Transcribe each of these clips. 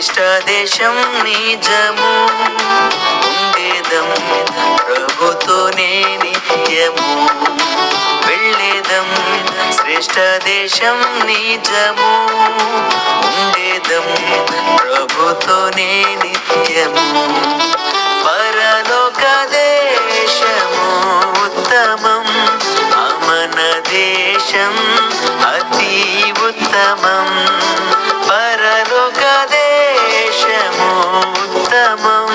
శ్రేష్ఠ దేశం నిజము, ఉండేదం ప్రభుతోనే నిత్యము. వెళ్ళేదం శ్రేష్ఠ దేశం నిజము, ఉండేదం ప్రభుతోనే నిత్యము. పరలోక దేశము ఉత్తమం, అమన దేశం అతి ఉత్తమం. పరలోక దేశము ఉత్తమం,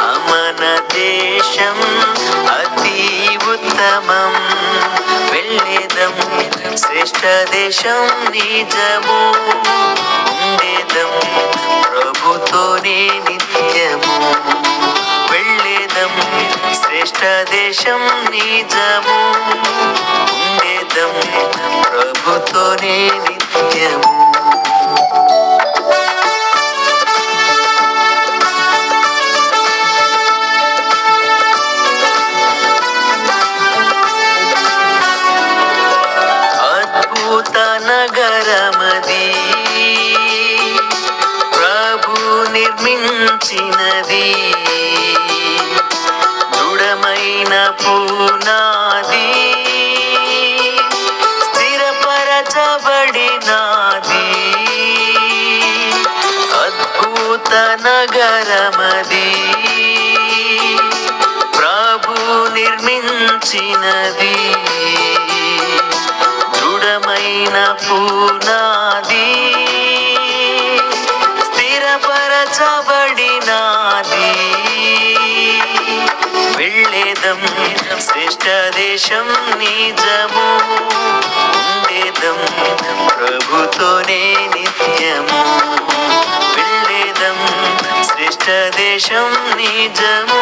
అమన దేశం అతి ఉత్తమం. వెళ్ళేదం శ్రేష్ఠ దేశం నిజము, ఉండేదం ప్రభుతోనే నిత్యము. వెళ్ళేదం శ్రేష్ఠ దేశం నిజము, ఉండేదం ప్రభుతోనే నిత్యము. అద్భుత నగరమది, ప్రభు నిర్మించినది. దృఢమైన పునాది, స్థిరపరచబడినది. అద్భుత నగరమది, ప్రభు నిర్మించినది. దృఢమైన పునాది, స్థిరపరచబడినది. వెళ్ళేదం శ్రేష్ఠ దేశం నిజము, ఉండేదం ప్రభుతోనే నిత్యము. వెళ్ళేదం శ్రేష్ఠ దేశం నిజము,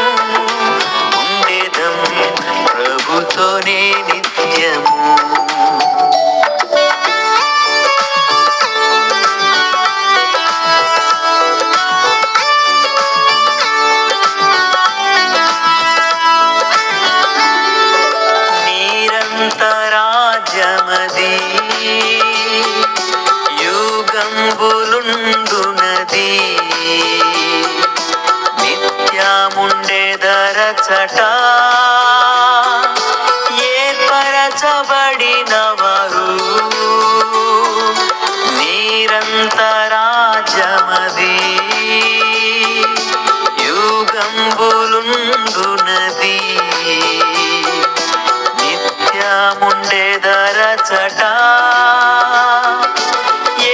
ఉండేదం ప్రభుతోనే నిత్యము. రాజ్యమది, యుగంబులుండునది. నిత్యముండెదరచట ఏర్పరచబడినవారు. నిరంతరాజ్యమది, యుగంబులుండునది. నిత్యముండెదరచట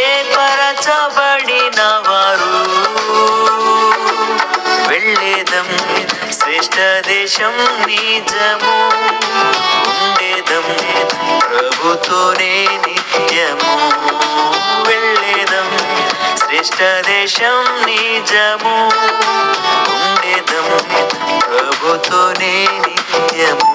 ఏర్పరచబడినవారు. వెళ్ళేదం శ్రేష్ఠ దేశం నిజము, ఉండేదం ప్రభుతోనే నిత్యము. వెళ్ళేదం శ్రేష్ఠ దేశం నిజము, ఉండేదం ప్రభుతోనే నిత్యము.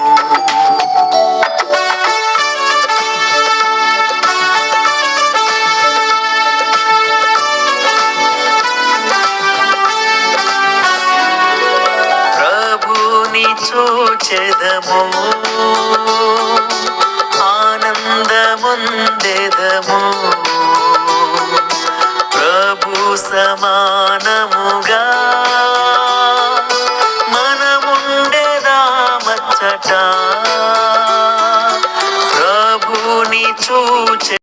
చూచెదము, ఆనందముందెదము. ప్రభు సమానముగా మనముండెదామచ్చట. ప్రభుని చూచె